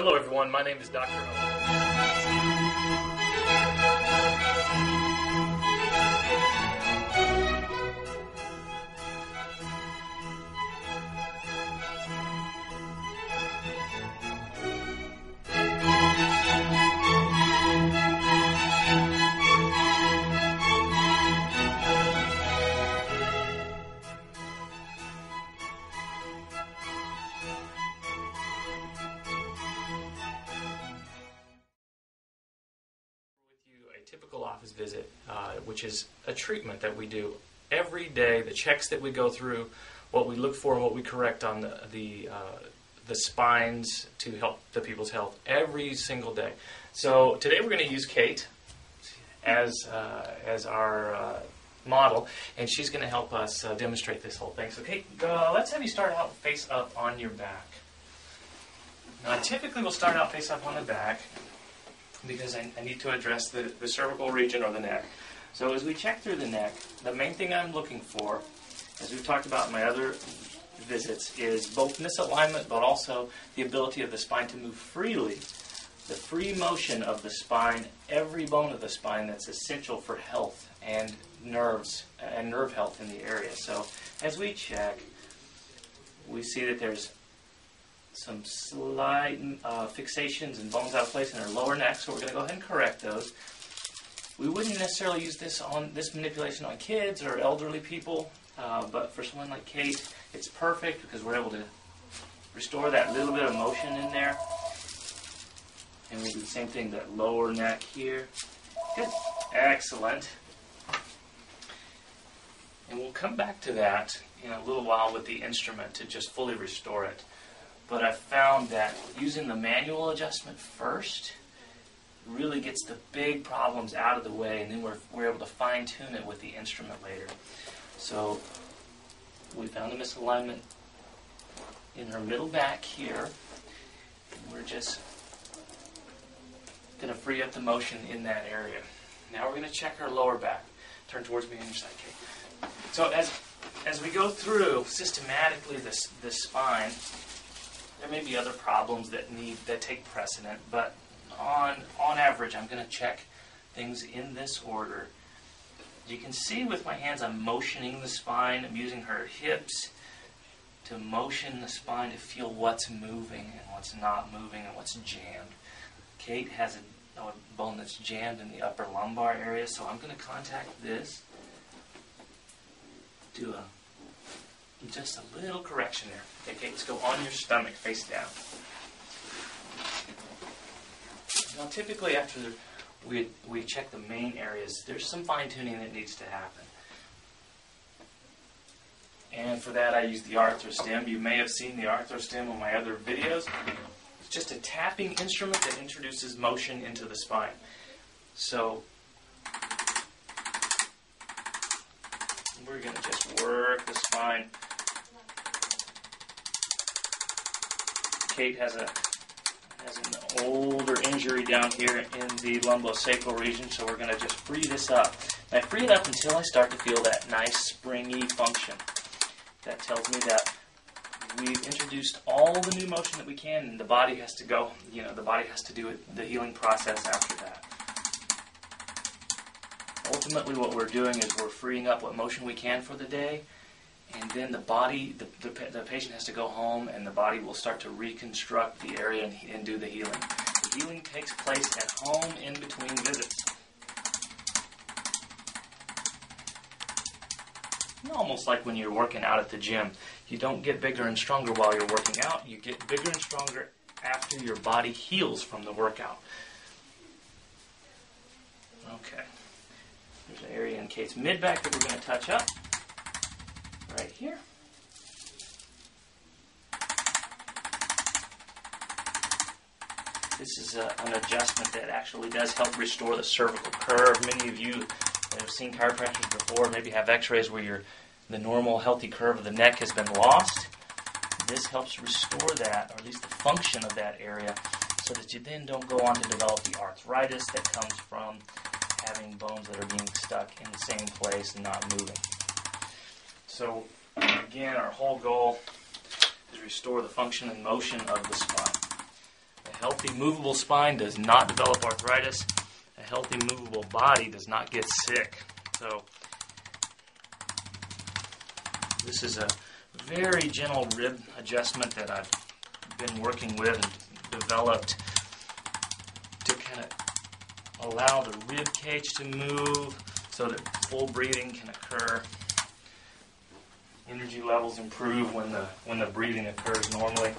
Hello everyone, my name is Dr. O. A typical office visit, which is a treatment that we do every day, the checks that we go through, what we look for and what we correct on the spines to help the people's health every single day. So today we're going to use Kate as our model, and she's going to help us demonstrate this whole thing. So Kate, let's have you start out face up on your back. Now typically we'll start out face up on the back, because I need to address the cervical region or the neck. So as we check through the neck, the main thing I'm looking for, as we've talked about in my other visits, is both misalignment but also the ability of the spine to move freely. The free motion of the spine, every bone of the spine, that's essential for health and nerves and nerve health in the area. So as we check, we see that there's some slight fixations and bones out of place in her lower neck, so we're going to go ahead and correct those. We wouldn't necessarily use this manipulation on kids or elderly people, but for someone like Kate, it's perfect because we're able to restore that little bit of motion in there. And we do the same thing, that lower neck here. Good. Excellent. And we'll come back to that in a little while with the instrument to just fully restore it. But I found that using the manual adjustment first really gets the big problems out of the way, and then we're able to fine-tune it with the instrument later. So we found a misalignment in her middle back here. We're just going to free up the motion in that area. Now we're going to check her lower back. Turn towards me on your side, Kate. So as we go through systematically the spine, there may be other problems that take precedent, but on average, I'm going to check things in this order. You can see with my hands I'm motioning the spine. I'm using her hips to motion the spine to feel what's moving and what's not moving and what's jammed. Kate has a bone that's jammed in the upper lumbar area, so I'm going to contact this. Do just a little correction there. Okay, let's go on your stomach, face down. Now, typically after we check the main areas, there's some fine-tuning that needs to happen. And for that, I use the arthrostim. You may have seen the arthrostim on my other videos. It's just a tapping instrument that introduces motion into the spine. So we're going to just work the spine. Kate has an older injury down here in the lumbosacral region, so we're going to just free this up. And I free it up until I start to feel that nice springy function. That tells me that we've introduced all the new motion that we can, and the body has to go. The body has to do the healing process after that. Ultimately, what we're doing is we're freeing up what motion we can for the day. And then the body, the patient has to go home, and the body will start to reconstruct the area and do the healing. The healing takes place at home in between visits. Almost like when you're working out at the gym. You don't get bigger and stronger while you're working out. You get bigger and stronger after your body heals from the workout. Okay. There's an area in Kate's mid-back that we're going to touch up. Right here. This is an adjustment that actually does help restore the cervical curve. Many of you that have seen chiropractors before maybe have x-rays where the normal healthy curve of the neck has been lost. This helps restore that, or at least the function of that area, so that you then don't go on to develop the arthritis that comes from having bones that are being stuck in the same place and not moving. So, again, our whole goal is restore the function and motion of the spine. The health healthy, movable spine does not develop arthritis. A healthy, movable body does not get sick. So this is a very gentle rib adjustment that I've been working with and developed to kind of allow the rib cage to move so that full breathing can occur. Energy levels improve when the breathing occurs normally.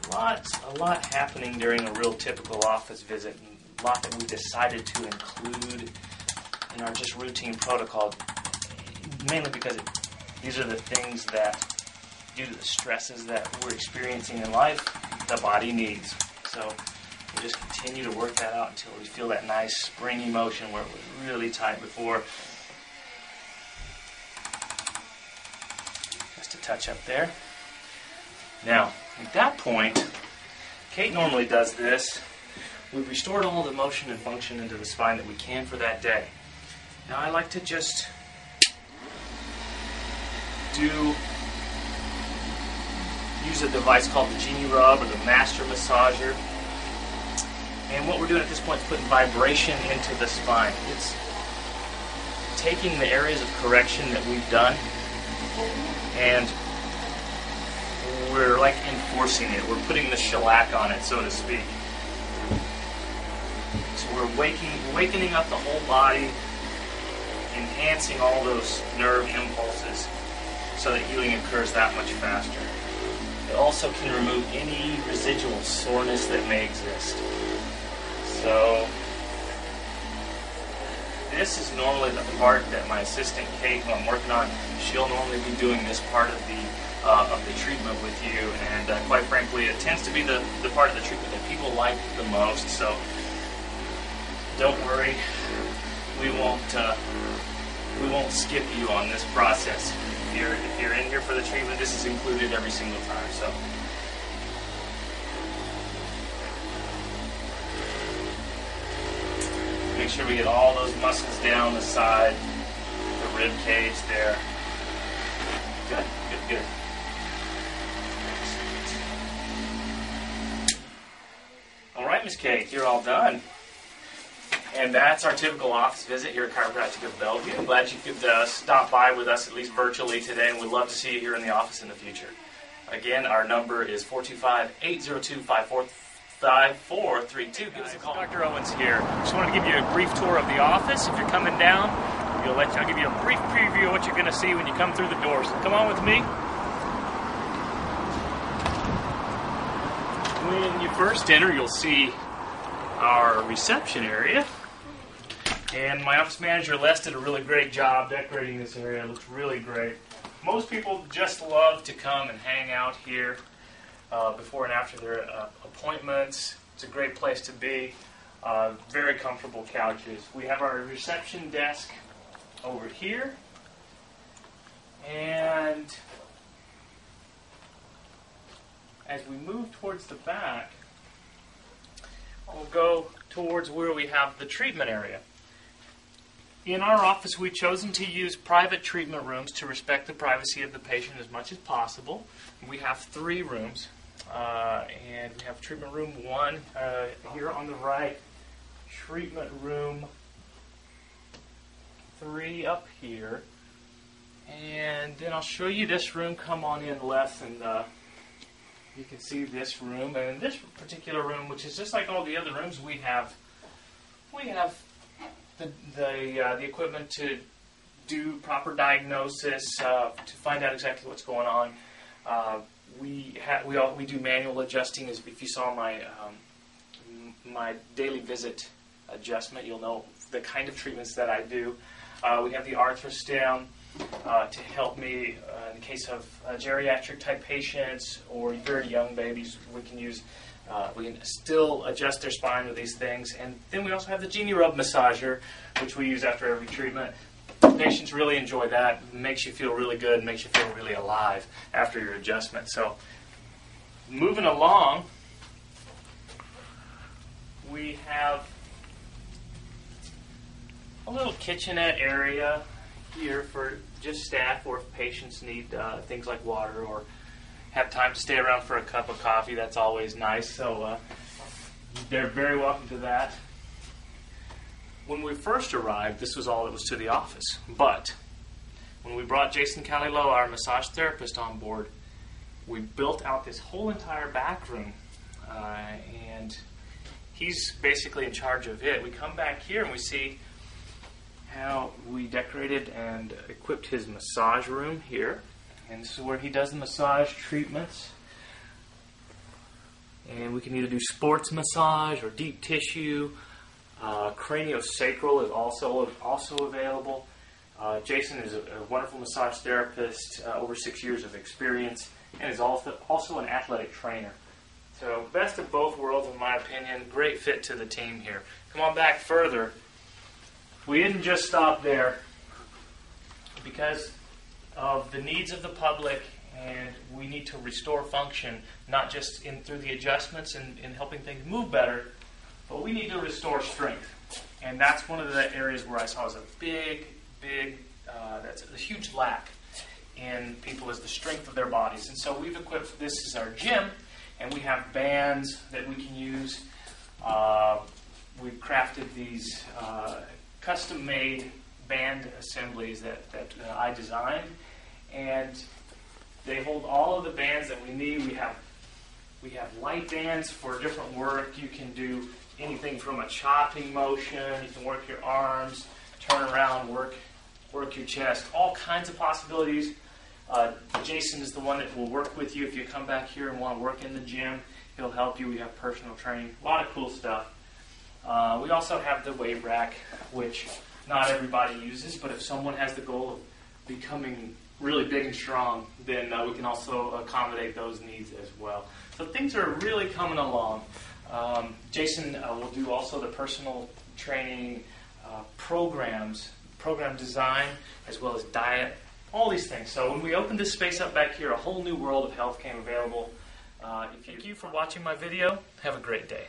A lot happening during a real typical office visit, and a lot that we decided to include in our just routine protocol, mainly because these are the things that, due to the stresses that we're experiencing in life, the body needs. So we'll just continue to work that out until we feel that nice springy motion where it was really tight before. Just a touch up there. Now, at that point, Kate normally does this. We've restored all the motion and function into the spine that we can for that day. Now I like to just use a device called the Genie Rub or the Master Massager. And what we're doing at this point is putting vibration into the spine. It's taking the areas of correction that we've done and we're like enforcing it. We're putting the shellac on it, so to speak. So we're awakening up the whole body, enhancing all those nerve impulses so that healing occurs that much faster. It also can remove any residual soreness that may exist. So this is normally the part that my assistant Kate, who I'm working on, she'll normally be doing this part of the treatment with you, and quite frankly, it tends to be the part of the treatment that people like the most. So don't worry, we won't skip you on this process. If you're in here for the treatment, this is included every single time. So make sure we get all those muscles down the side, the rib cage there. Good, good, good. All right, Miss Kate, you're all done. And that's our typical office visit here at Chiropractic of Bellevue. I'm glad you could stop by with us, at least virtually today, and we'd love to see you here in the office in the future. Again, our number is 425-802-5432. Give us a call. Dr. Owens here. Just wanted to give you a brief tour of the office. If you're coming down, I'll give you a brief preview of what you're going to see when you come through the doors. Come on with me. When you first enter, you'll see our reception area. And my office manager, Les, did a really great job decorating this area. It looks really great. Most people just love to come and hang out here before and after their appointments. It's a great place to be. Very comfortable couches. We have our reception desk over here. And as we move towards the back, we'll go towards where we have the treatment area. In our office, we've chosen to use private treatment rooms to respect the privacy of the patient as much as possible. We have 3 rooms, and we have treatment room 1 here on the right, treatment room 3 up here, and then I'll show you this room. Come on in, Les, and you can see this room. And in this particular room, which is just like all the other rooms, we have the equipment to do proper diagnosis, to find out exactly what's going on. We do manual adjusting. As if you saw my daily visit adjustment, you'll know the kind of treatments that I do. We have the arthrostem to help me in the case of geriatric type patients or very young babies. We can still adjust their spine with these things. And then we also have the Genie Rub massager, which we use after every treatment. Patients really enjoy that. It makes you feel really good, makes you feel really alive after your adjustment. So moving along, we have a little kitchenette area here for just staff, or if patients need things like water or have time to stay around for a cup of coffee, that's always nice. So they're very welcome to that. When we first arrived, this was all that was to the office. But when we brought Jason Caliloa, our massage therapist, on board, we built out this whole entire back room, and he's basically in charge of it. We come back here and we see how we decorated and equipped his massage room here. And this is where he does the massage treatments. And we can either do sports massage or deep tissue. Craniosacral is also available. Jason is a wonderful massage therapist, over 6 years of experience, and is also an athletic trainer. So best of both worlds, in my opinion. Great fit to the team here. Come on back further. We didn't just stop there. Because of the needs of the public, and we need to restore function, not just through the adjustments and helping things move better, but we need to restore strength. And that's one of the areas where I saw as that's a huge lack in people, is the strength of their bodies. And so we've equipped this as our gym, and we have bands that we can use. We've crafted these custom-made band assemblies that I designed, and they hold all of the bands that we need. We have light bands for different work. You can do anything from a chopping motion. You can work your arms, turn around, work your chest. All kinds of possibilities. Jason is the one that will work with you if you come back here and want to work in the gym. He'll help you. We have personal training. A lot of cool stuff. We also have the weight rack, which not everybody uses, but if someone has the goal of becoming really big and strong, then we can also accommodate those needs as well. So things are really coming along. Jason will do also the personal training program design, as well as diet, all these things. So when we opened this space up back here, a whole new world of health came available. Thank you for watching my video. Have a great day.